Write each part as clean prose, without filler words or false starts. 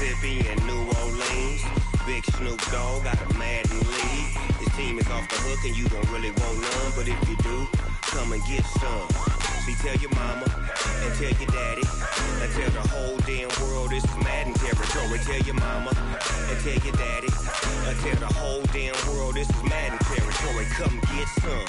Mississippi and New Orleans. Big Snoop Dogg got a Madden league. His team is off the hook and you don't really want none, but if you do, come and get some. See, tell your mama and tell your daddy and tell the whole damn world this is Madden territory. Tell your mama and tell your daddy and tell the whole damn world this is Madden territory. Come get some.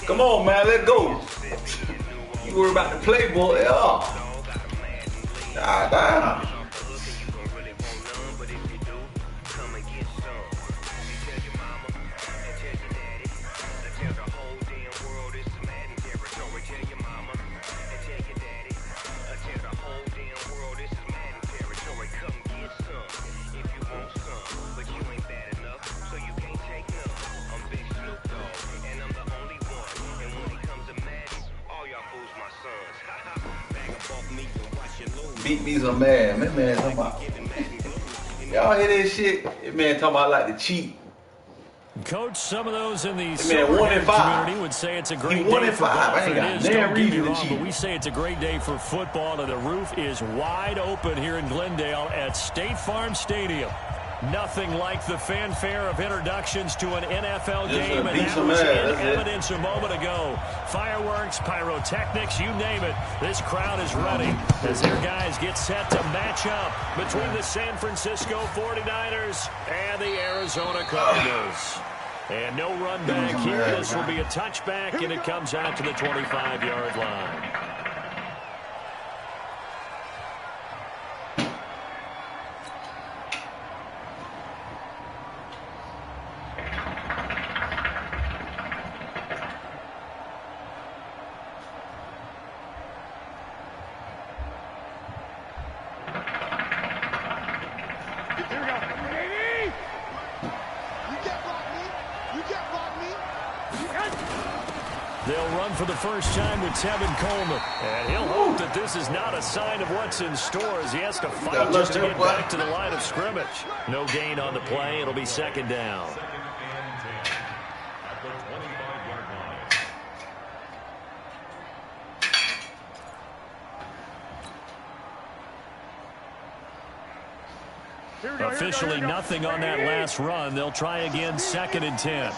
Come on, man, let's go. You were about to play, boy. Yeah. God damn. Beat me some man. That man talking about. Y'all hear this shit? That man talking about like the cheat. Coach, some of those in the community would say it's a great day for golf. I ain't got damn reason to cheat. But we say it's a great day for football, and the roof is wide open here in Glendale at State Farm Stadium. Nothing like the fanfare of introductions to an NFL game, and that was in evidence a moment ago. Fireworks, pyrotechnics, you name it. This crowd is ready as their guys get set to match up between the San Francisco 49ers and the Arizona Cardinals. And no run back here. This will be a touchback, and it comes out to the 25-yard line. They'll run for the first time with Tevin Coleman. And he'll hope that this is not a sign of what's in store as he has to fight just to get back to the line of scrimmage. No gain on the play. It'll be second down. Officially nothing on that last run. They'll try again, 2nd and 10.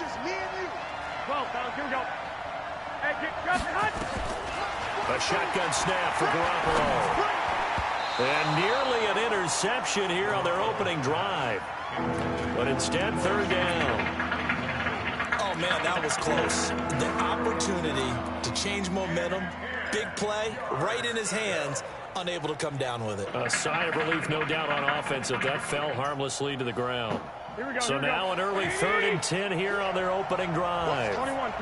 A shotgun snap for Garoppolo. And nearly an interception here on their opening drive. But instead, 3rd down. Oh, man, that was close. The opportunity to change momentum, big play, right in his hands, unable to come down with it. A sigh of relief, no doubt, on offense if that fell harmlessly to the ground. So now an early 3rd and 10 here on their opening drive. 21.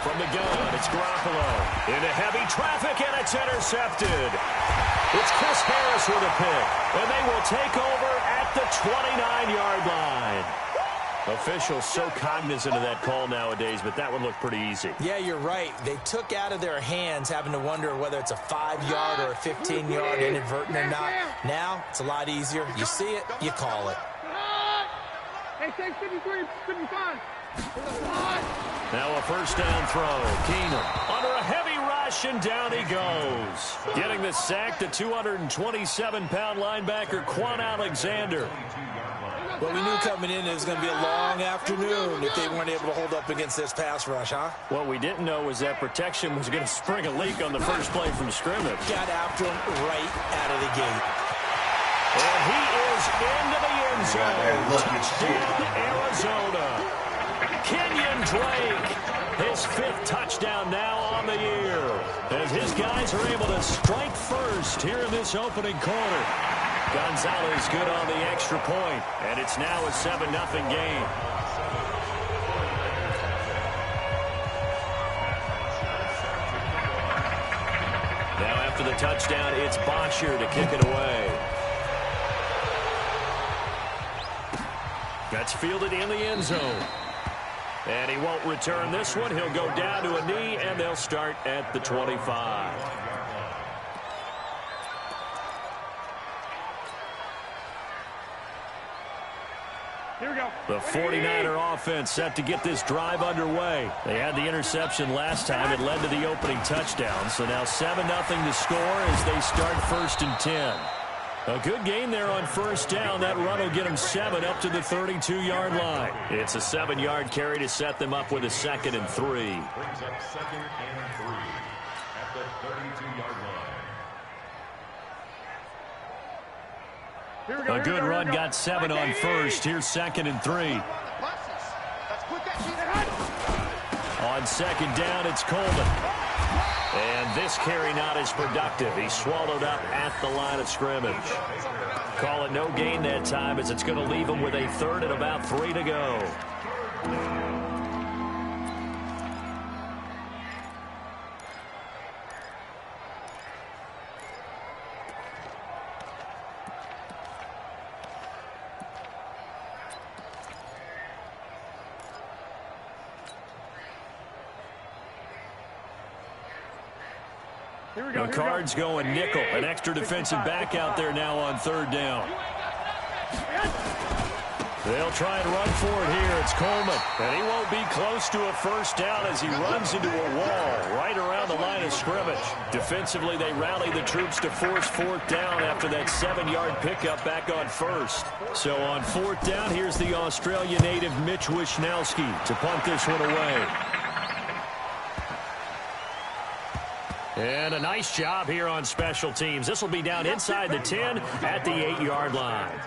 From the gun, it's Garoppolo. Into heavy traffic, and it's intercepted. It's Chris Harris with a pick, and they will take over at the 29-yard line. Officials so cognizant of that call nowadays, but that one looked pretty easy. Yeah, you're right. They took out of their hands having to wonder whether it's a 5-yard or a 15-yard inadvertent or not. Now, it's a lot easier. You see it, you call it. Hey, take 53, 55. Now a first down throw. Keenum under a heavy rush, and down he goes. Getting the sack, the 227-pound linebacker, Quan Alexander. Well, we knew coming in it was going to be a long afternoon if they weren't able to hold up against this pass rush, huh? What we didn't know was that protection was going to spring a leak on the first play from scrimmage. Got after him right out of the gate. And he is into the end zone. Touchdown, Arizona. Kenyon Drake, his 5th touchdown now on the year, as his guys are able to strike first here in this opening quarter. Gonzalez good on the extra point, and it's now a 7-0 game. Now after the touchdown, it's Bosher to kick it away. That's fielded in the end zone. And he won't return this one. He'll go down to a knee, and they'll start at the 25. Here we go. The 49er offense set to get this drive underway. They had the interception last time. It led to the opening touchdown. So now 7-0 to score as they start 1st and 10. A good gain there on 1st down. That run will get them 7 up to the 32-yard line. It's a 7-yard carry to set them up with a 2nd and 3. Brings up 2nd and 3 at the 32-yard line. A good run got 7 on 1st. Here's 2nd and 3. On 2nd down, it's Coleman. And this carry not as productive. He's swallowed up at the line of scrimmage. Call it no gain that time, as it's going to leave him with a 3rd and about 3 to go. The Cards going nickel. An extra defensive back out there now on 3rd down. They'll try and run for it here. It's Coleman. And he won't be close to a 1st down as he runs into a wall right around the line of scrimmage. Defensively, they rally the troops to force 4th down after that 7-yard pickup back on 1st. So on 4th down, here's the Australia native Mitch Wishnowski to punt this one away. And a nice job here on special teams. This will be down inside the 10 at the 8-yard line.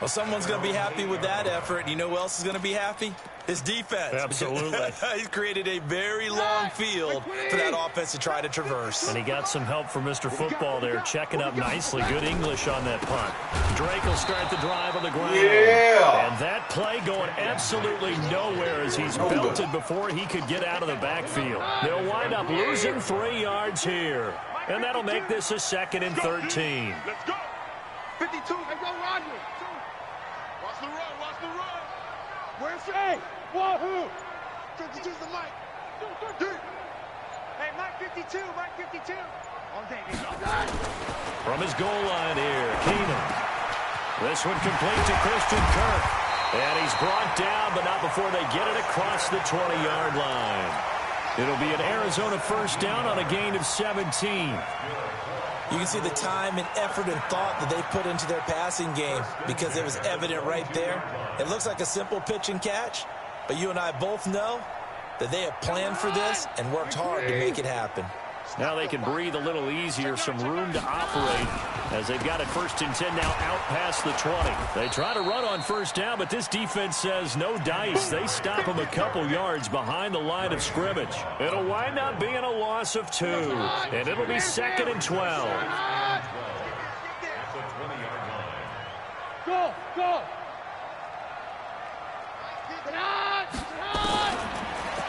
Well, someone's going to be happy with that effort. You know who else is going to be happy? His defense. Absolutely. He's created a very long field for that offense to try to traverse. And he got some help from Mr. Football there, checking up nicely. Good English on that punt. Drake will start the drive on the ground. Yeah. And that play going absolutely nowhere as he's belted before he could get out of the backfield. They'll wind up losing 3 yards here. And that'll make this a 2nd and 13. Let's go. 52. Let's go, Roger. Watch the run. Watch the run. Where's Hey? What? Who? 52's the mic. Hey, Mike 52. Mike 52. On David. From his goal line here, Keenan. This one complete to Christian Kirk. And he's brought down, but not before they get it across the 20-yard line. It'll be an Arizona 1st down on a gain of 17. You can see the time and effort and thought that they put into their passing game because it was evident right there. It looks like a simple pitch and catch, but you and I both know that they have planned for this and worked hard to make it happen. Now they can breathe a little easier, some room to operate as they've got it 1st and 10 now out past the 20. They try to run on 1st down, but this defense says no dice. They stop them a couple yards behind the line of scrimmage. It'll wind up being a loss of 2, and it'll be 2nd and 12. Go, go.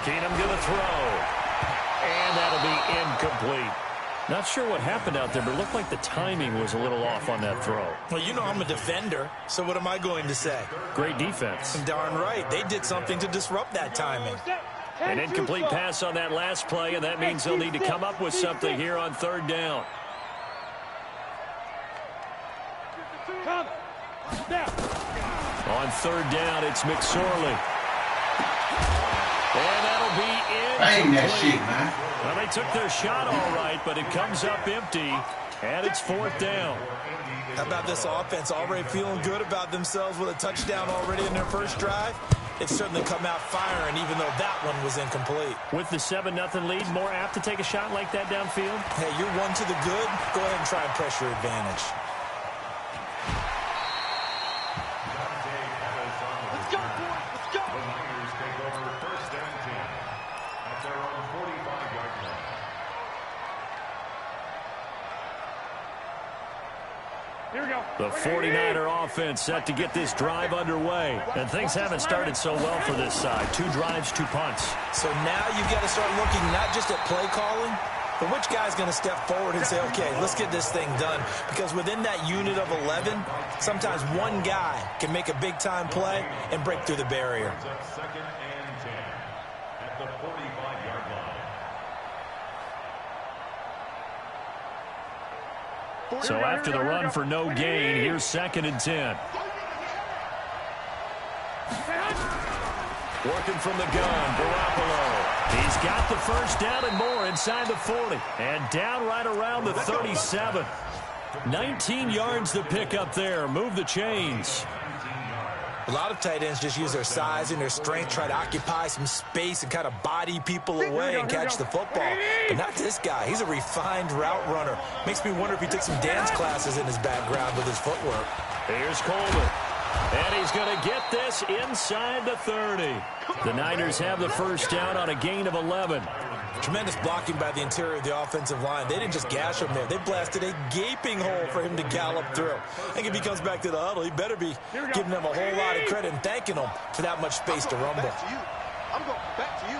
Keenum going to throw. And that'll be incomplete. Not sure what happened out there, but it looked like the timing was a little off on that throw. Well, you know I'm a defender, so what am I going to say? Great defense. Darn right. They did something to disrupt that timing. An incomplete pass on that last play, and that means they'll need to come up with something here on 3rd down. On 3rd down, it's McSorley. And that'll be incomplete. Bang that shit, man. Well, they took their shot all right, but it comes up empty, and it's 4th down. How about this offense already feeling good about themselves with a touchdown already in their 1st drive? They've certainly come out firing, even though that one was incomplete. With the 7-0 lead, more apt to take a shot like that downfield? Hey, you're one to the good. Go ahead and try and press your advantage. Let's go, boys. Let's go. The 49er offense set to get this drive underway. And things haven't started so well for this side. 2 drives, 2 punts. So now you've got to start looking not just at play calling, but which guy's going to step forward and say, okay, let's get this thing done. Because within that unit of 11, sometimes one guy can make a big-time play and break through the barrier. Second and 10 at the 45-yard line. So after the run for no gain, here's 2nd and 10. Working from the gun, Garoppolo. He's got the first down and more inside the 40. And down right around the 37. 19 yards to pick up there. Move the chains. A lot of tight ends just use their size and their strength, try to occupy some space and kind of body people away and catch the football. But not this guy. He's a refined route runner. Makes me wonder if he took some dance classes in his background with his footwork. Here's Coleman. And he's going to get this inside the 30. The Niners have the first down on a gain of 11. Tremendous blocking by the interior of the offensive line. They didn't just gash him there. They blasted a gaping hole for him to gallop through. I think if he comes back to the huddle, he better be giving them a whole lot of credit and thanking them for that much space to rumble. I'm going back to you.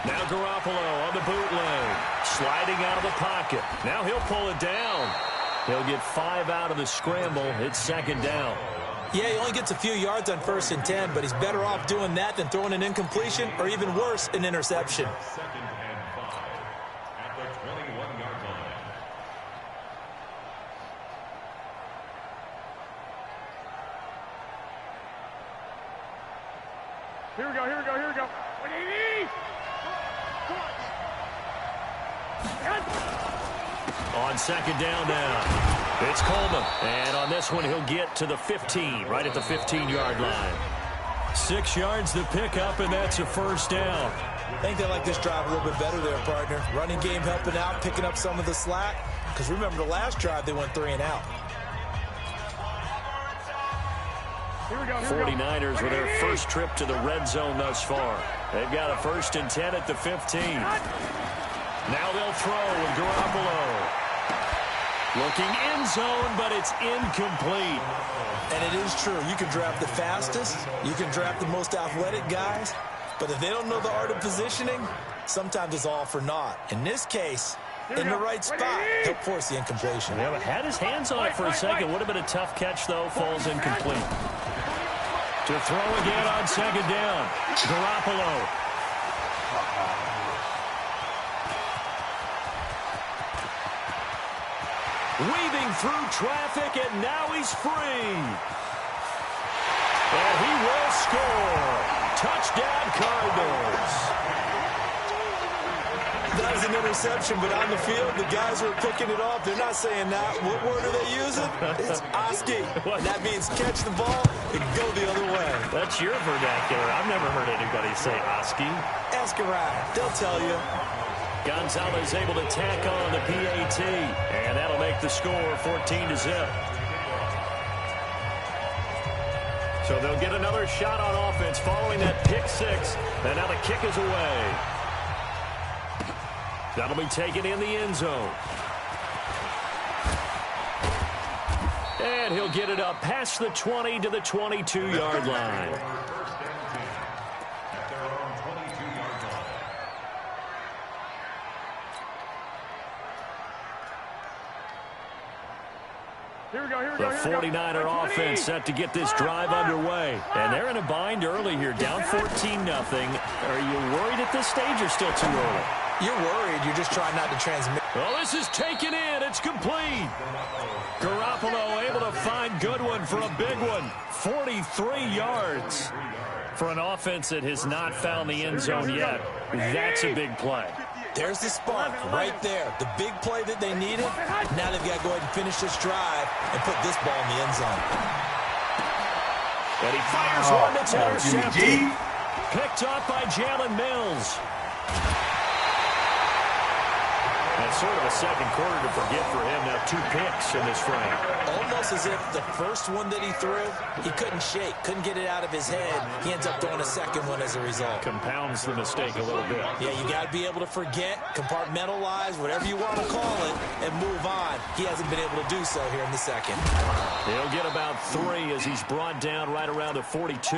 Now Garoppolo on the bootleg. Sliding out of the pocket. Now he'll pull it down. He'll get 5 out of the scramble. It's 2nd down. Yeah, he only gets a few yards on 1st and 10, but he's better off doing that than throwing an incompletion or even worse, an interception. 2nd and 5 at the 21-yard line. Here we go. What do you need? On 2nd down now. It's Coleman. And on this one, he'll get to the 15, right at the 15-yard line. 6 yards to pick up, and that's a first down. I think they like this drive a little bit better there, partner. Running game helping out, picking up some of the slack. Because remember, the last drive, they went 3 and out. 49ers with their first trip to the red zone thus far. They've got a 1st and 10 at the 15. Now they'll throw with Garoppolo. Looking end zone, but it's incomplete. And it is true. You can draft the fastest. You can draft the most athletic guys. But if they don't know the art of positioning, sometimes it's all for naught. In this case, in the right spot, he'll force the incompletion. Yeah, but had his hands on it for a second. Would have been a tough catch, though. Falls incomplete. To throw again on 2nd down. Garoppolo. Weaving through traffic, and now he's free. And he will score. Touchdown, Cardinals. That was an interception, but on the field, the guys who are picking it off, they're not saying that. What word are they using? It's Oski. That means catch the ball and go the other way. That's your vernacular. I've never heard anybody say Oski. Ask around. They'll tell you. Gonzalez able to tack on the PAT, and that'll make the score 14-0. So they'll get another shot on offense following that pick 6, and now the kick is away. That'll be taken in the end zone. And he'll get it up past the 20 to the 22-yard line. The 49er offense set to get this drive underway. And they're in a bind early here, down 14-0. Are you worried at this stage or still too early? You're worried. You're just trying not to transmit. Well, this is taken in. It's complete. Garoppolo able to find Goodwin for a big one. 43 yards. For an offense that has not found the end zone yet, that's a big play. There's the spark right there. The big play that they needed. Now they've got to go ahead and finish this drive and put this ball in the end zone. And he fires one that's intercepted. Picked up by Jalen Mills. And It's sort of a second quarter to forget for him. Now 2 picks in this frame. Almost as if the first one that he threw, he couldn't shake, couldn't get it out of his head. He ends up throwing a second one as a result. Compounds the mistake a little bit. Yeah, you got to be able to forget, compartmentalize, whatever you want to call it, and move on. He hasn't been able to do so here in the second. He'll get about 3 as he's brought down right around the 42.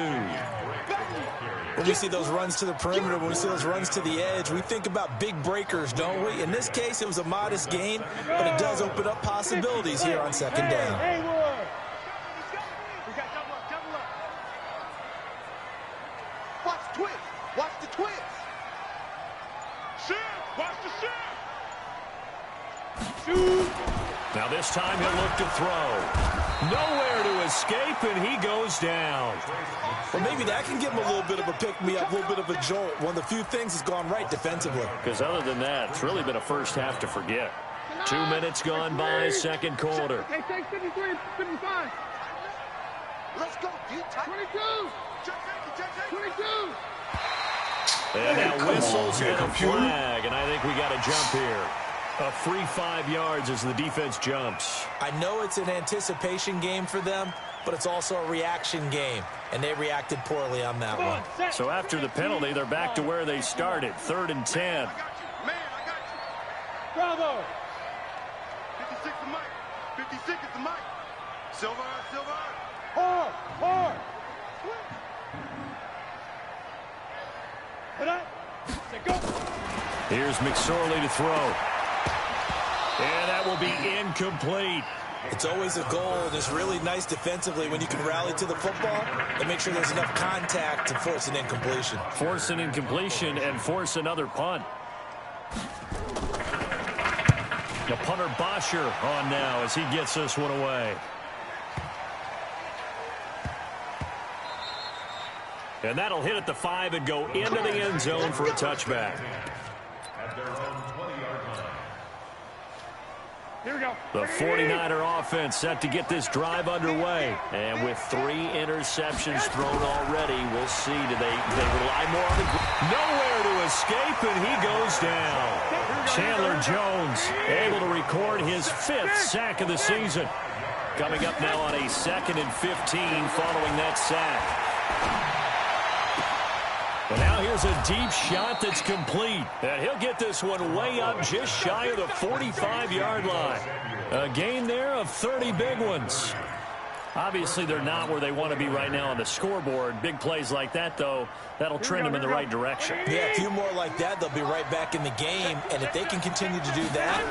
When we see those runs to the perimeter, when we see those runs to the edge, we think about big breakers, don't we? In this case, it was a modest gain, but it does open up possibilities here on second down. Watch the twist. Watch the twist. Shift. Watch the shift. Shoot. Now this time he'll look to throw. Nowhere to escape, and he goes down. Well, maybe that can give him a little bit of a pick-me-up, a little bit of a jolt. One of the few things has gone right defensively. Because other than that, it's really been a first half to forget. 2 minutes gone by, second quarter. Hey, take 53, 55. Let's go, dude. 22. 22. And now whistles and a computer. flag, and I think we got a jump here. A free 5 yards as the defense jumps. I know it's an anticipation game for them, but it's also a reaction game, and they reacted poorly on that one. So after the penalty, they're back to where they started, 3rd and 10. Man, I got you. Bravo. 56 is Mike. 56 is the Mike. Silver. Hard. Go. Here's McSorley to throw. And that will be incomplete. It's always a goal, and it's really nice defensively when you can rally to the football and make sure there's enough contact to force an incompletion. Force an incompletion and force another punt. The punter Bosher on now as he gets this one away. And that'll hit at the 5 and go into the end zone for a touchback. At their own 20-yard line. Here we go. The 49er offense set to get this drive underway. And with 3 interceptions thrown already, we'll see. Do they rely more on the ground? Nowhere to escape, and he goes down. Chandler Jones able to record his 5th sack of the season. Coming up now on a 2nd and 15 following that sack. But now here's a deep shot that's complete. And he'll get this one way up just shy of the 45-yard line. A gain there of 30 big ones. Obviously, they're not where they want to be right now on the scoreboard. Big plays like that, though, that'll trend them in the right direction. Yeah, a few more like that, they'll be right back in the game. And if they can continue to do that,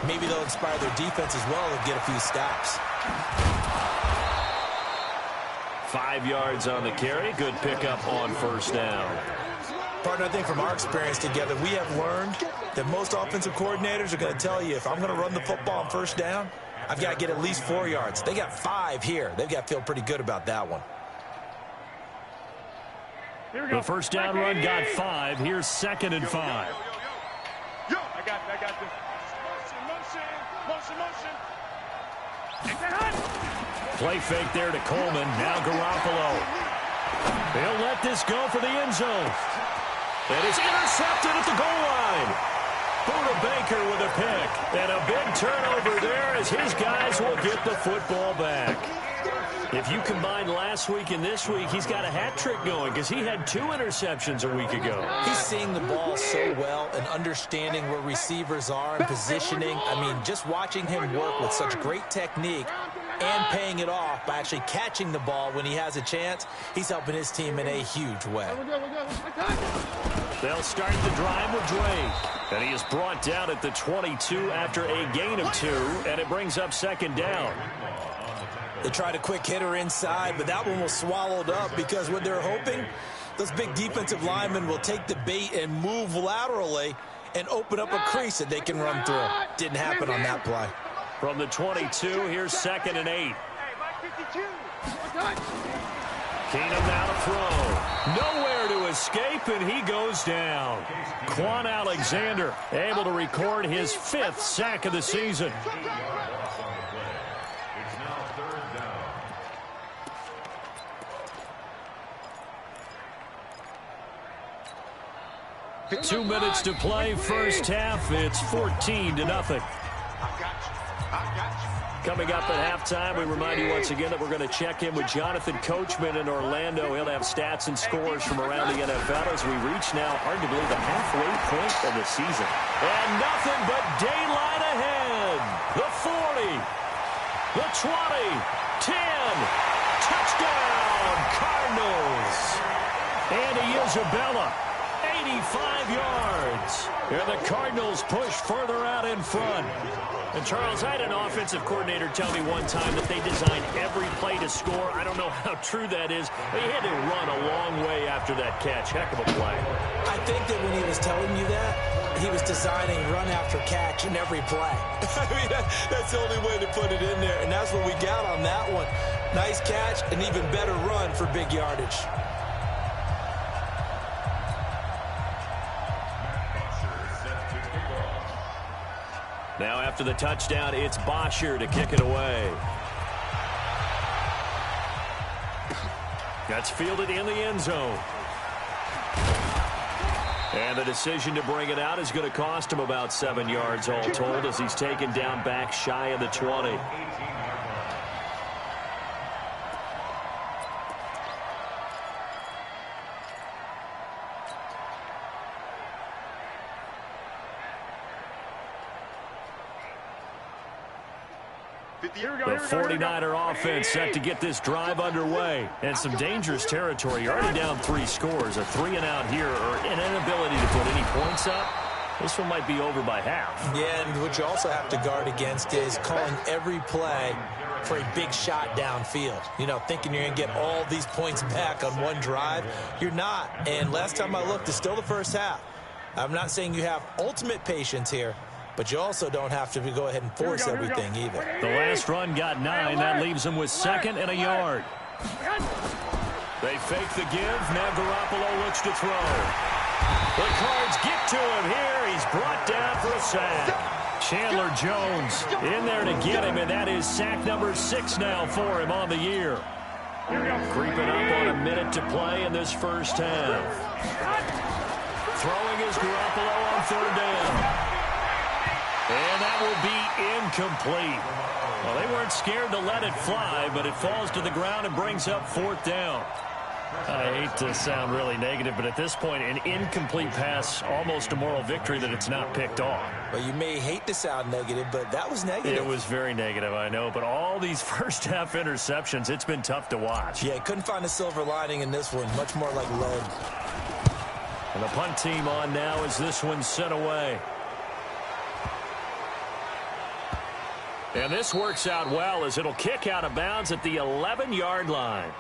maybe they'll inspire their defense as well and get a few stops. 5 yards on the carry. Good pickup on first down. Partner, I think from our experience together, we have learned that most offensive coordinators are going to tell you, if I'm going to run the football on first down, I've got to get at least 4 yards. They got 5 here. They've got to feel pretty good about that one. The first down run got 5. Here's 2nd and 5. Yo, I got this. Motion. Play fake there to Coleman. Now Garoppolo. He'll let this go for the end zone. It is intercepted at the goal line. Buda Baker with a pick. And a big turnover there as his guys will get the football back. If you combine last week and this week, he's got a hat trick going because he had 2 interceptions a week ago. He's seeing the ball so well and understanding where receivers are and positioning. I mean, just watching him work with such great technique and paying it off by actually catching the ball when he has a chance, he's helping his team in a huge way. They'll start the drive with Drake. And he is brought down at the 22 after a gain of 2, and it brings up 2nd down. They tried a quick hitter inside, but that one was swallowed up because what they're hoping, those big defensive linemen will take the bait and move laterally and open up a crease that they can run through. Didn't happen on that play. From the 22, here's 2nd and 8. Keenum now to throw. Nowhere to escape, and he goes down. Quan Alexander able to record his 5th sack of the season. It's now 3rd down. 2 minutes to play, first half. It's 14-0. Coming up at halftime, we remind you once again that we're going to check in with Jonathan Coachman in Orlando. He'll have stats and scores from around the NFL as we reach now, hard to believe, the halfway point of the season. And nothing but daylight ahead. The 40, the 20, 10, touchdown, Cardinals. Andy Isabella, 85 yards. And the Cardinals push further out in front. And, Charles, I had an offensive coordinator tell me one time that they designed every play to score. I don't know how true that is, but he had to run a long way after that catch. Heck of a play. I think that when he was telling you that, he was designing run after catch in every play. I mean, that's the only way to put it in there, and that's what we got on that one. Nice catch, an even better run for big yardage. Now after the touchdown, it's Bosher to kick it away. That's fielded in the end zone. And the decision to bring it out is going to cost him about 7 yards all told as he's taken down back shy of the 20. The 49er offense set to get this drive underway. And some dangerous territory. You're already down 3 scores. A 3-and-out here or an inability to put any points up. This one might be over by half. Yeah, and what you also have to guard against is calling every play for a big shot downfield. You know, thinking you're going to get all these points back on one drive. You're not. And last time I looked, it's still the first half. I'm not saying you have ultimate patience here, but you also don't have to go ahead and force everything either. The last run got 9. That leaves them with 2nd and a yard. They fake the give. Now Garoppolo looks to throw. The Cards get to him here. He's brought down for a sack. Chandler Jones in there to get him, and that is sack number 6 now for him on the year. Creeping up on a minute to play in this first half. Throwing is Garoppolo on 3rd down. And that will be incomplete. Well, they weren't scared to let it fly, but it falls to the ground and brings up 4th down. I hate to sound really negative, but at this point, an incomplete pass, almost a moral victory that it's not picked off. Well, you may hate to sound negative, but that was negative. It was very negative, I know, but all these first-half interceptions, it's been tough to watch. Yeah, couldn't find a silver lining in this one, much more like lead. And the punt team on now as this one's sent away. And this works out well as it'll kick out of bounds at the 11-yard line.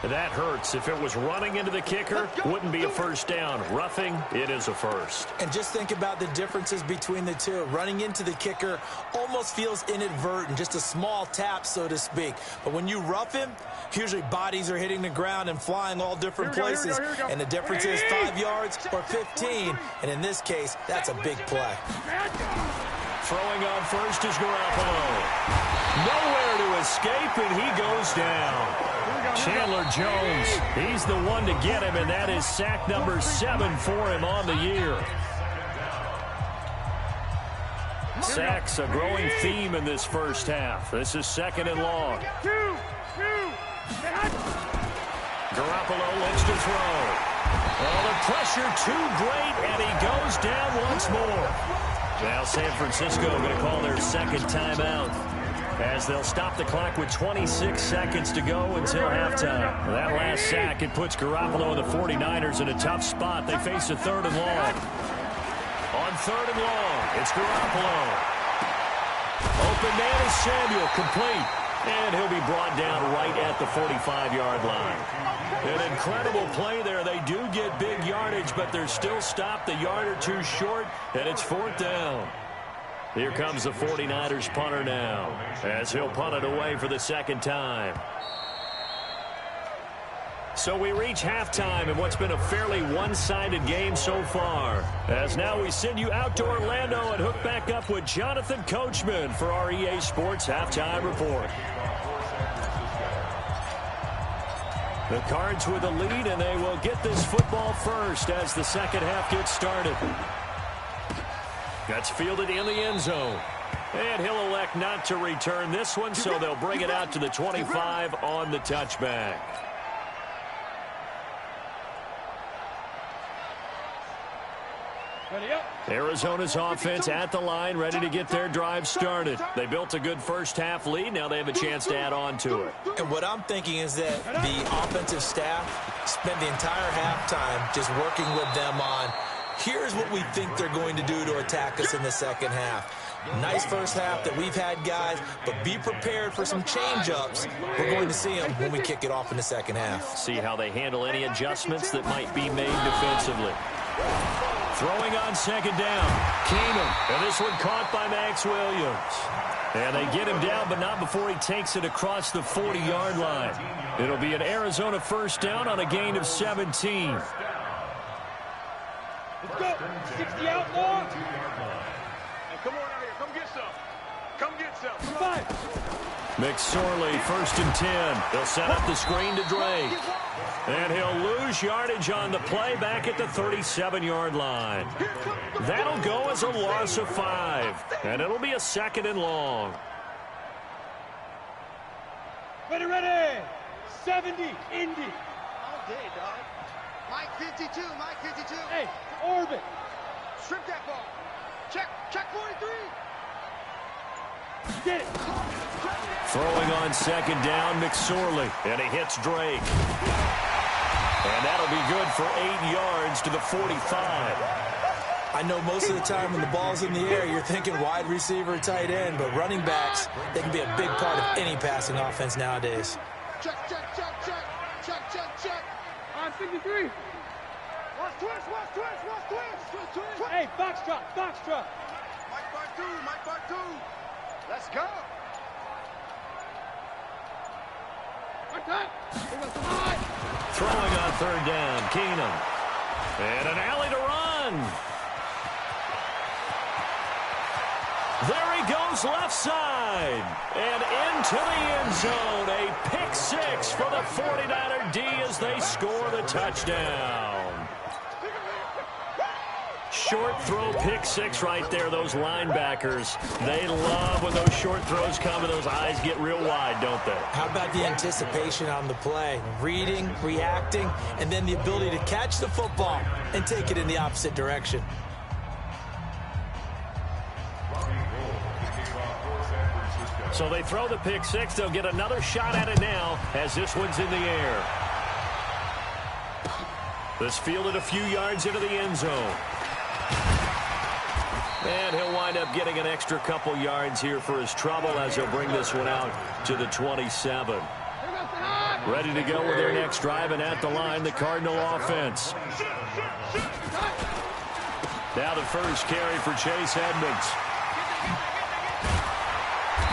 That hurts. If it was running into the kicker, wouldn't be a first down. Roughing, it is a first. And just think about the differences between the two. Running into the kicker almost feels inadvertent, just a small tap, so to speak. But when you rough him, usually bodies are hitting the ground and flying all different places. And the difference is 5 yards or 15. And in this case, that's a big play. Throwing on first is Garoppolo. Nowhere to escape, and he goes down. Chandler Jones, he's the one to get him, and that is sack number 7 for him on the year. Sacks, a growing theme in this first half. This is 2nd and long. Garoppolo looks to throw. Oh, the pressure too great, and he goes down once more. Now San Francisco going to call their 2nd timeout as they'll stop the clock with 26 seconds to go until halftime. That last sack, it puts Garoppolo and the 49ers in a tough spot. They face a 3rd and long. On 3rd and long, it's Garoppolo. Open man is Samuel, complete. And he'll be brought down right at the 45-yard line. An incredible play there. They do get big yardage, but they're still stopped a yard or 2 short, and it's 4th down. Here comes the 49ers punter now, as he'll punt it away for the 2nd time. So we reach halftime in what's been a fairly one-sided game so far. As now we send you out to Orlando and hook back up with Jonathan Coachman for our EA Sports Halftime Report. The Cards with a lead, and they will get this football first as the second half gets started. That's fielded in the end zone. And he'll elect not to return this one, so they'll bring it out to the 25 on the touchback. Arizona's offense at the line, ready to get their drive started. They built a good first half lead. Now they have a chance to add on to it. And what I'm thinking is that the offensive staff spent the entire halftime just working with them on, here's what we think they're going to do to attack us in the second half. Nice first half that we've had, guys, but be prepared for some change-ups. We're going to see them when we kick it off in the second half. See how they handle any adjustments that might be made defensively. Throwing on second down. Keenum. And this one caught by Max Williams. And they get him down, but not before he takes it across the 40-yard line. It'll be an Arizona first down on a gain of 17. Let's go. 60 out long. Hey, come on out here. Come get some. Come get some. Come on. McSorley, 1st and 10. They'll set up the screen to Drake. And he'll lose yardage on the play back at the 37-yard line. That'll go as a loss of 5. And it'll be a 2nd and long. Ready, ready. 70, Indy. All day, dog. Mike 52, Mike 52. Hey, orbit. Strip that ball. Check 43. Get it. Throwing on second down, McSorley. And he hits Drake. And that'll be good for 8 yards to the 45. I know most of the time when the ball's in the air, you're thinking wide receiver, tight end, but running backs, they can be a big part of any passing offense nowadays. Check. On 53. Watch twist. Hey, box drop. Mike Bartu. Let's go. One time. Throwing on third down, Keenum. And an alley to run. There he goes left side. And into the end zone. A pick 6 for the 49er D as they score the touchdown. Short throw, pick 6 right there. Those linebackers, they love when those short throws come and those eyes get real wide, don't they? How about the anticipation on the play? Reading, reacting, and then the ability to catch the football and take it in the opposite direction. So they throw the pick 6. They'll get another shot at it now as this one's in the air. This fielded a few yards into the end zone. And he'll wind up getting an extra couple yards here for his trouble as he'll bring this one out to the 27. Ready to go with their next drive, and at the line, the Cardinal offense. Now the first carry for Chase Edmonds.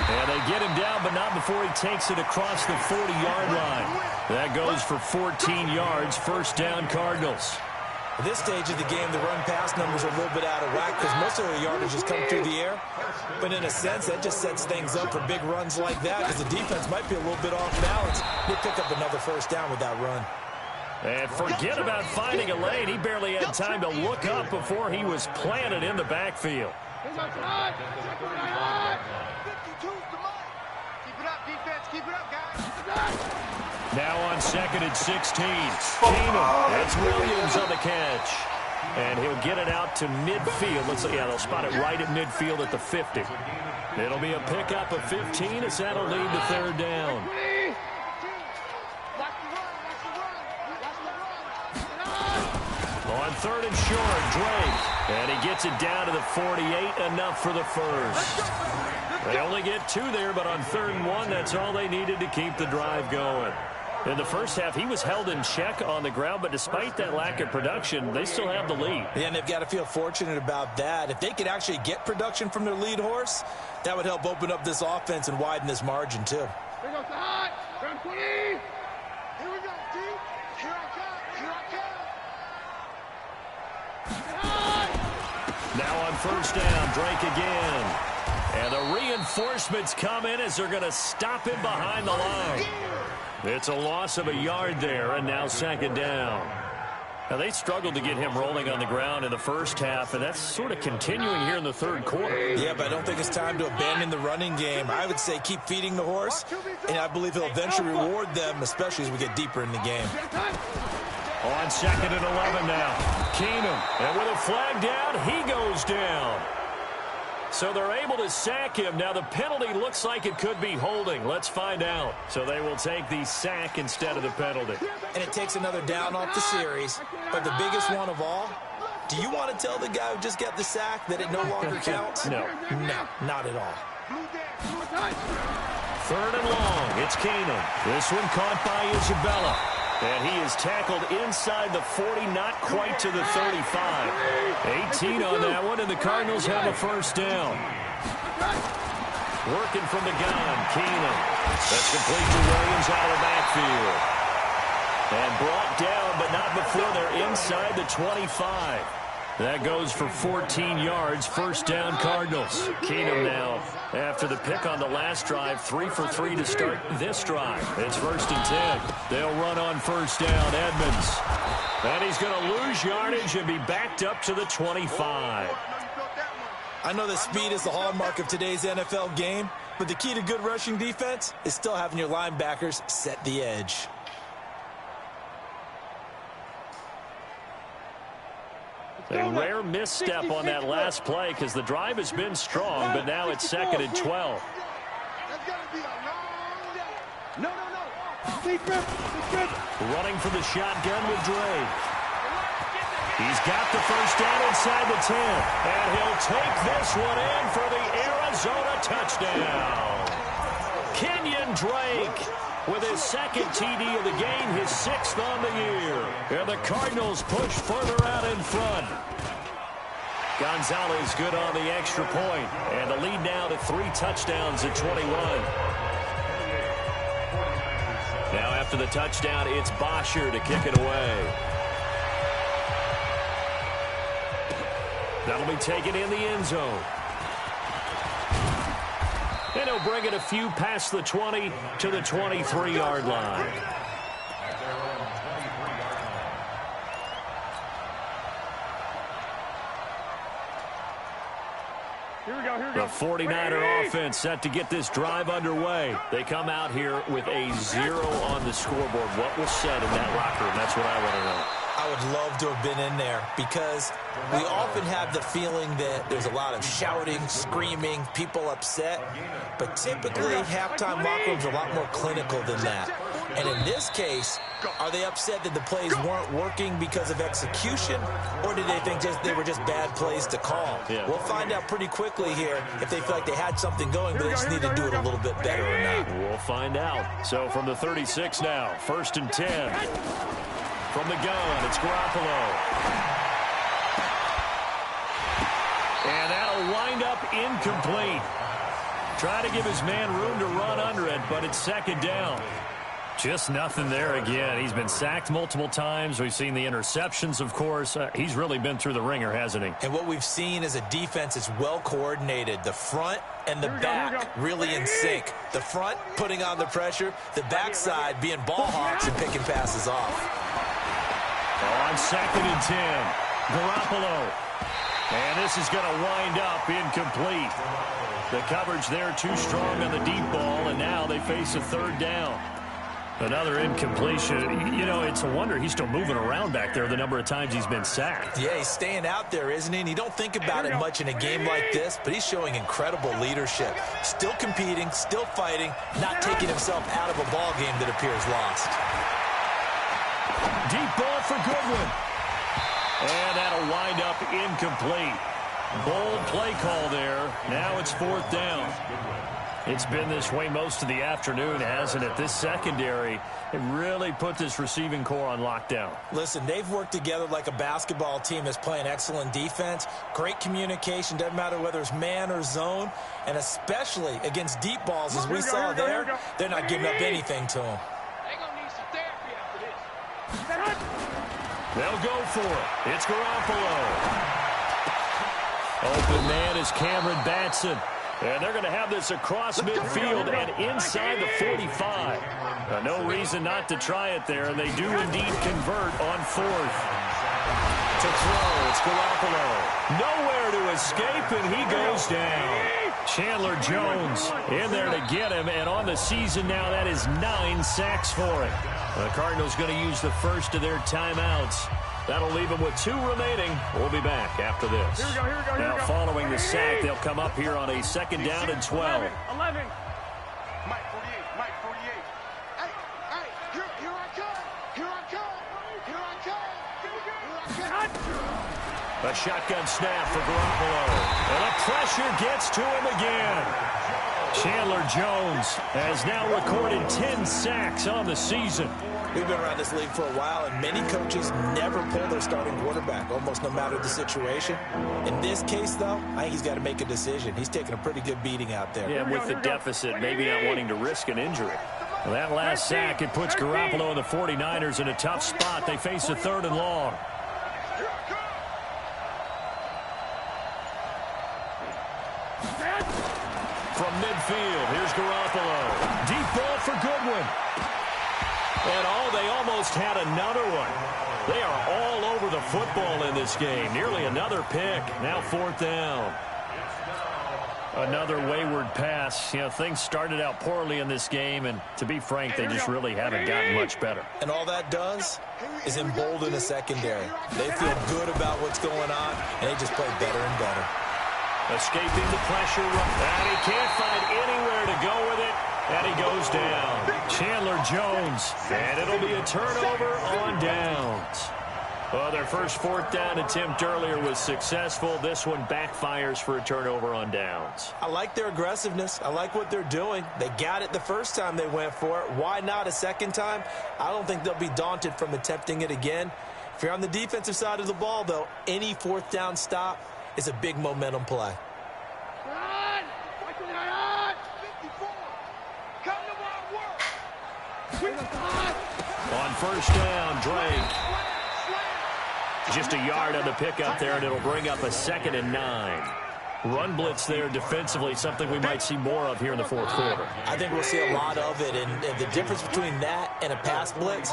And they get him down, but not before he takes it across the 40-yard line. That goes for 14 yards, first down Cardinals. At this stage of the game, the run-pass numbers are a little bit out of whack because most of their yardage has come through the air. But in a sense, that just sets things up for big runs like that because the defense might be a little bit off balance. They pick up another first down with that run. And forget about finding a lane. He barely had time to look up before he was planted in the backfield. Keep it up, defense. Keep it up, guys. Now on 2nd and 16. Keenum. That's Williams on the catch. And he'll get it out to midfield. Looks like, yeah, they'll spot it right at midfield at the 50. It'll be a pickup of 15 as that'll lead to third down. On 3rd and short, Drake. And he gets it down to the 48, enough for the first. They only get 2 there, but on 3rd and 1, that's all they needed to keep the drive going. In the first half, he was held in check on the ground, but despite that lack of production, they still have the lead. Yeah, and they've got to feel fortunate about that. If they could actually get production from their lead horse, that would help open up this offense and widen this margin, too. Here we go, Todd. Run 20. Here we go, T. Here I come. Now on first down, Drake again. And the reinforcements come in as they're going to stop him behind the line. It's a loss of a yard there, and now second down. Now, they struggled to get him rolling on the ground in the first half, and that's sort of continuing here in the third quarter. Yeah, but I don't think it's time to abandon the running game. I would say keep feeding the horse, and I believe he'll eventually reward them, especially as we get deeper in the game. On second and 11 now. Keenum, and with a flag down, he goes down. So they're able to sack him. Now the penalty looks like it could be holding. Let's find out. So they will take the sack instead of the penalty. And it takes another down off the series. But the biggest one of all, do you want to tell the guy who just got the sack that it no longer counts? No. No, not at all. Third and long. It's Keenum. This one caught by Isabella. And he is tackled inside the 40, not quite to the 35. 18 on that one, and the Cardinals have a first down. Working from the gun, Keenum. That's complete to Williams out of the backfield. And brought down, but not before they're inside the 25. That goes for 14 yards, first down Cardinals. Keenum now, after the pick on the last drive, 3 for 3 to start this drive. It's first and 10. They'll run on first down, Edmonds. And he's going to lose yardage and be backed up to the 25. I know that speed is the hallmark of today's NFL game, but the key to good rushing defense is still having your linebackers set the edge. A rare misstep on that last play because the drive has been strong, but now it's second and 12. That's got to be a long day. No. Running for the shotgun with Drake. He's got the first down inside the 10, and he'll take this one in for the Arizona touchdown. Kenyon Drake with his second TD of the game, his 6th on the year. And the Cardinals push further out in front. Gonzalez good on the extra point. And the lead now to 3 touchdowns at 21. Now after the touchdown, it's Bosher to kick it away. That'll be taken in the end zone. And he'll bring it a few past the 20 to the 23-yard line. Here we go. The 49er offense set to get this drive underway. They come out here with a 0 on the scoreboard. What was said in that locker room? That's what I want to know. I would love to have been in there because we often have the feeling that there's a lot of shouting, screaming, people upset. But typically, halftime locker rooms are a lot more clinical than that. And in this case, are they upset that the plays weren't working because of execution? Or did they think they were just bad plays to call? Yeah. We'll find out pretty quickly here if they feel like they had something going, but they just need to do it a little bit better or not. We'll find out. So from the 36 now, first and 10. From the gun, it's Garoppolo. And that'll wind up incomplete. Try to give his man room to run under it, but it's second down. Just nothing there again. He's been sacked multiple times. We've seen the interceptions, of course. He's really been through the ringer, hasn't he? And what we've seen is a defense that's well coordinated. The front and the back really in sync. The front putting on the pressure. The backside being ball hawks and picking passes off. On second and 10, Garoppolo. And this is going to wind up incomplete. The coverage there too strong on the deep ball, and now they face a third down. Another incompletion. You know, it's a wonder he's still moving around back there the number of times he's been sacked. Yeah, he's staying out there, isn't he? And you don't think about it much in a game like this, but he's showing incredible leadership. Still competing, still fighting, not taking himself out of a ball game that appears lost. Deep ball for Goodwin. And that'll wind up incomplete. Bold play call there. Now it's fourth down. It's been this way most of the afternoon, hasn't it? This secondary, it really put this receiving core on lockdown. Listen, they've worked together like a basketball team that's playing excellent defense. Great communication, doesn't matter whether it's man or zone. And especially against deep balls, as we saw there, they're not giving up anything to them. They're going to need some therapy after this. They'll go for it. It's Garoppolo. Open man is Cameron Batson. And they're going to have this across midfield and inside the 45. No reason not to try it there, and they do indeed convert on fourth. To throw, it's Garoppolo. Nowhere to escape, and he goes down. Chandler Jones in there to get him, and on the season now, that is 9 sacks for him. The Cardinals going to use the first of their timeouts. That'll leave them with 2 remaining. We'll be back after this. Here we go. Now, following the sack, they'll come up here on a 2nd down and 12. 11. Mike 48. Hey, here I come. A shotgun snap for Garoppolo. And the pressure gets to him again. Chandler Jones has now recorded 10 sacks on the season. We've been around this league for a while, and many coaches never pull their starting quarterback, almost no matter the situation. In this case, though, I think he's got to make a decision. He's taking a pretty good beating out there. Yeah, with the deficit, maybe not wanting to risk an injury. Well, that last sack, it puts Garoppolo and the 49ers in a tough spot. They face a 3rd and long. From midfield, here's Garoppolo. Deep ball for Goodwin. And they almost had another one. They are all over the football in this game. Nearly another pick. Now 4th down. Another wayward pass. You know, things started out poorly in this game, and to be frank, they just really haven't gotten much better. And all that does is embolden a secondary. They feel good about what's going on, and they just play better and better. Escaping the pressure, and he can't find anywhere to go with it, and he goes down. Chandler Jones, and it'll be a turnover on downs. Well, their first 4th down attempt earlier was successful. This one backfires for a turnover on downs. I like their aggressiveness. I like what they're doing. They got it the first time they went for it. Why not a second time? I don't think they'll be daunted from attempting it again. If you're on the defensive side of the ball, though, any 4th down stop is a big momentum play. On 1st down, Drake. Just a yard on the pickup there, and it'll bring up a 2nd and 9. Run blitz there defensively, something we might see more of here in the 4th quarter. I think we'll see a lot of it, and the difference between that and a pass blitz,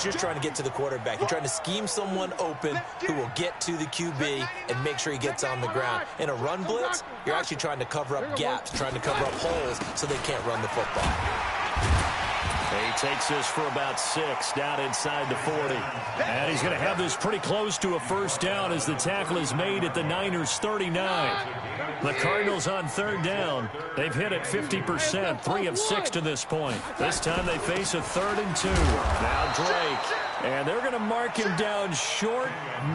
you're trying to get to the quarterback. You're trying to scheme someone open who will get to the QB and make sure he gets on the ground. In a run blitz, you're actually trying to cover up gaps, trying to cover up holes so they can't run the football. He takes this for about 6 down inside the 40. And he's going to have this pretty close to a 1st down as the tackle is made at the Niners' 39. The Cardinals on 3rd down. They've hit it 50%, 3 of 6 to this point. This time they face a 3rd and 2. Now Drake. And they're going to mark him down short,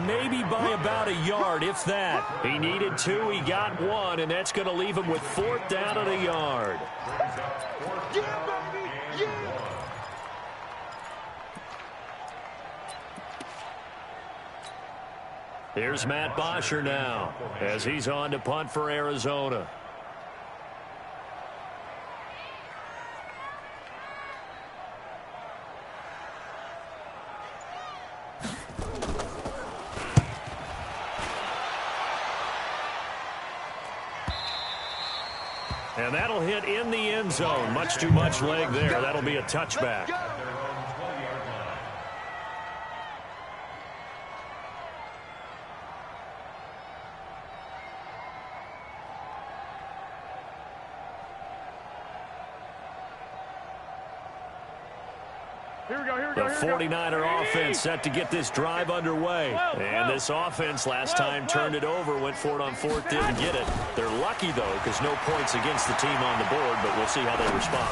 maybe by about a yard, if that. He needed 2, he got 1, and that's going to leave him with 4th down at a yard. Here's Matt Bosher now as he's on to punt for Arizona. And that'll hit in the end zone. Much too much leg there. That'll be a touchback. The 49er offense set to get this drive underway. And this offense last time turned it over, went for it on 4th, didn't get it. They're lucky, though, because no points against the team on the board, but we'll see how they respond.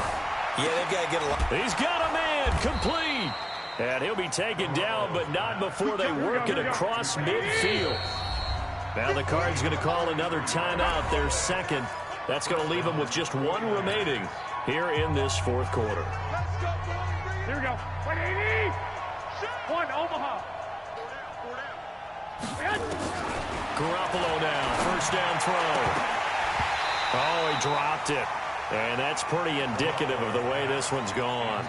Yeah, they've got to get a lot. He's got a man, complete. And he'll be taken down, but not before they work it across midfield. Now the Cards going to call another timeout, their 2nd. That's going to leave them with just 1 remaining here in this 4th quarter. Here we go. 180. 1 Omaha. Garoppolo now. 1st down throw. Oh, he dropped it. And that's pretty indicative of the way this one's gone.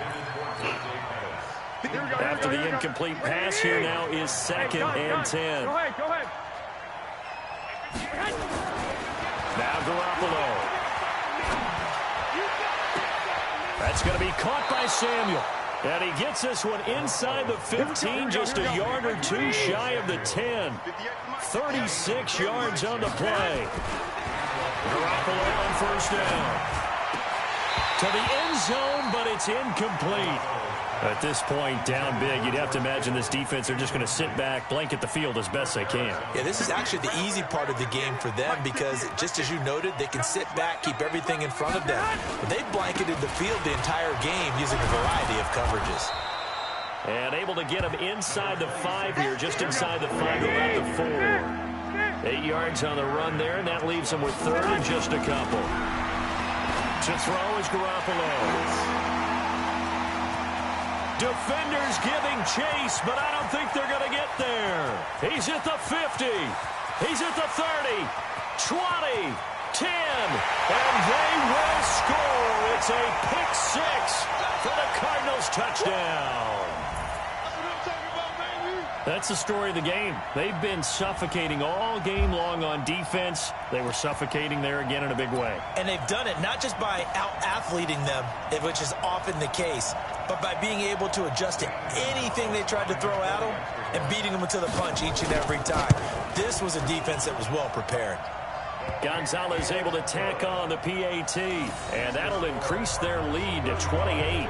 After the incomplete pass, here now is 2nd and 10. Go ahead. Now Garoppolo. That's going to be caught by Samuel. And he gets this one inside the 15, just a yard or two shy of the 10. 36 yards on the play. Garoppolo on first down. To the end zone, but it's incomplete. At this point, down big, you'd have to imagine this defense are just going to sit back, blanket the field as best they can. Yeah, this is actually the easy part of the game for them because, just as you noted, they can sit back, keep everything in front of them. But they blanketed the field the entire game using a variety of coverages. And able to get him inside the 5 here, just inside the 5 to around the 4. 8 yards on the run there, and that leaves him with third and just a couple. To throw is Garoppolo. Defenders giving chase, but I don't think they're going to get there. He's at the 50. He's at the 30, 20, 10, and they will score. It's a pick six for the Cardinals touchdown. That's the story of the game. They've been suffocating all game long on defense. They were suffocating there again in a big way. And they've done it not just by out-athleting them, which is often the case, but by being able to adjust to anything they tried to throw at them and beating them to the punch each and every time. This was a defense that was well prepared. Gonzalez able to tack on the PAT, and that'll increase their lead to 28.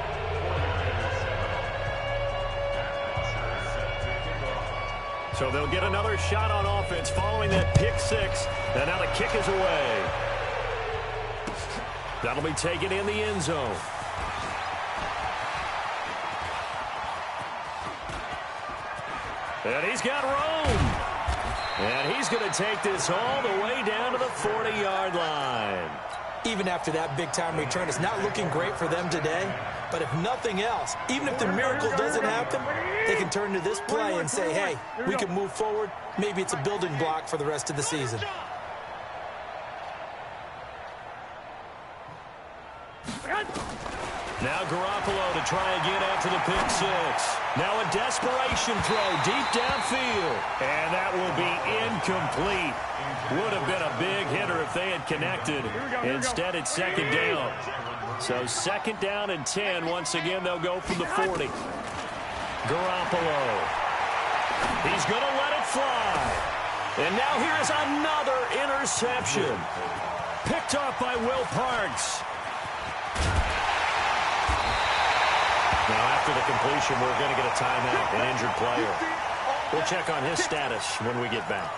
So they'll get another shot on offense following that pick six. And now the kick is away. That'll be taken in the end zone. And he's got room. And he's going to take this all the way down to the 40-yard line. Even after that big-time return, it's not looking great for them today. But if nothing else, even if the miracle doesn't happen, they can turn to this play and say, hey, we can move forward. Maybe it's a building block for the rest of the season. Now Garoppolo to try again after the pick six. Now a desperation throw deep downfield. And that will be incomplete. Would have been a big hitter if they had connected. Instead, it's second down. So second down and 10. Once again, they'll go from the 40. Garoppolo. He's going to let it fly. And now here is another interception. Picked off by Will Parks. Now, after the completion, we're going to get a timeout, an injured player. We'll check on his status when we get back.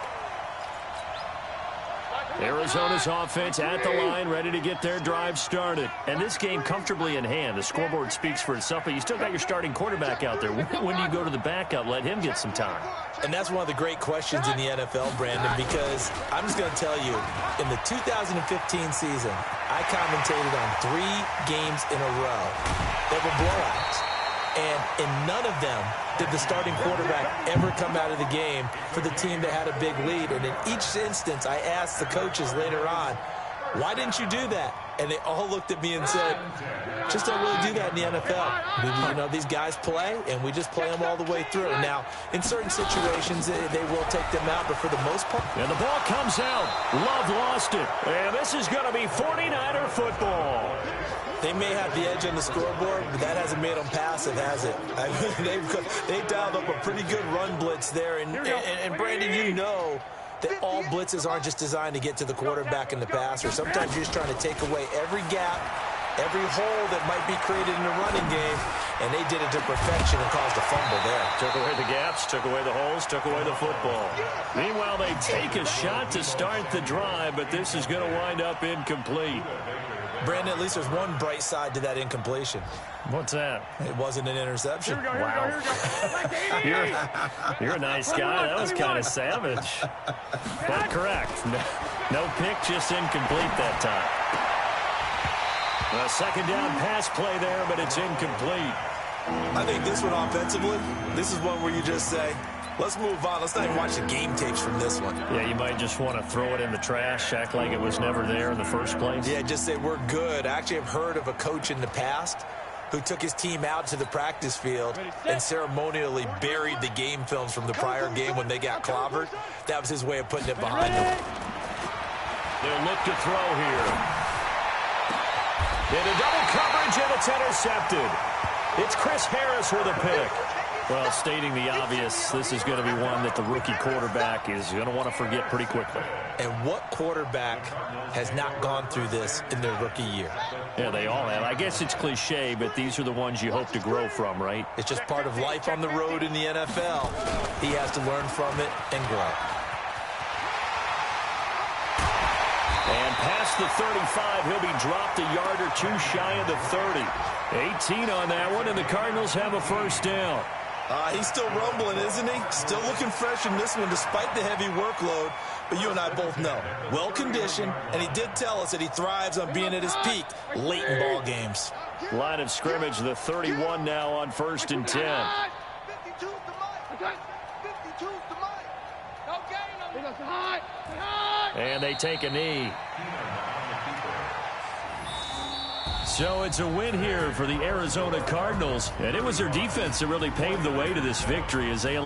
Arizona's offense at the line, ready to get their drive started. And this game comfortably in hand. The scoreboard speaks for itself, but you still got your starting quarterback out there. When do you go to the backup, let him get some time? And that's one of the great questions in the NFL, Brandon, because I'm just going to tell you, in the 2015 season, I commentated on 3 games in a row that were blowouts. And in none of them did the starting quarterback ever come out of the game for the team that had a big lead. And in each instance, I asked the coaches later on, why didn't you do that? And they all looked at me and said, just don't really do that in the NFL. You know, these guys play, and we just play them all the way through. Now, in certain situations, they will take them out, but for the most part. And the ball comes out. Love lost it. And this is going to be 49er football. They may have the edge on the scoreboard, but that hasn't made them passive, has it? I mean, they dialed up a pretty good run blitz there. And Brandon, you know that all blitzes aren't just designed to get to the quarterback and the passer. Sometimes you're just trying to take away every gap, every hole that might be created in the running game, and they did it to perfection and caused a fumble there. Took away the gaps, took away the holes, took away the football. Meanwhile, they take a shot to start the drive, but this is going to wind up incomplete. Brandon, at least there's one bright side to that incompletion. What's that? It wasn't an interception. Wow. You're a nice guy. That was kind of savage. But correct. No pick, just incomplete that time. A second down pass play there, but it's incomplete. I think this one offensively, this is one where you just say, let's move on. Let's not even watch the game tapes from this one. Yeah, you might just want to throw it in the trash, act like it was never there in the first place. Yeah, just say we're good. I actually have heard of a coach in the past who took his team out to the practice field and ceremonially buried the game films from the prior game when they got clobbered. That was his way of putting it behind them. They'll look to throw here. Into double coverage, and it's intercepted. It's Chris Harris with a pick. Well, stating the obvious, this is going to be one that the rookie quarterback is going to want to forget pretty quickly. And what quarterback has not gone through this in their rookie year? Yeah, they all have. I guess it's cliche, but these are the ones you hope to grow from, right? It's just part of life on the road in the NFL. He has to learn from it and grow. And past the 35, he'll be dropped a yard or two shy of the 30. 18 on that one, and the Cardinals have a first down. He's still rumbling, isn't he? Still looking fresh in this one despite the heavy workload. But you and I both know, well-conditioned, and he did tell us that he thrives on being at his peak late in ball games. Line of scrimmage, the 31 now on 1st and 10. 52's the mic. 52's the mic. No gain on it. And they take a knee. So it's a win here for the Arizona Cardinals. And it was their defense that really paved the way to this victory as they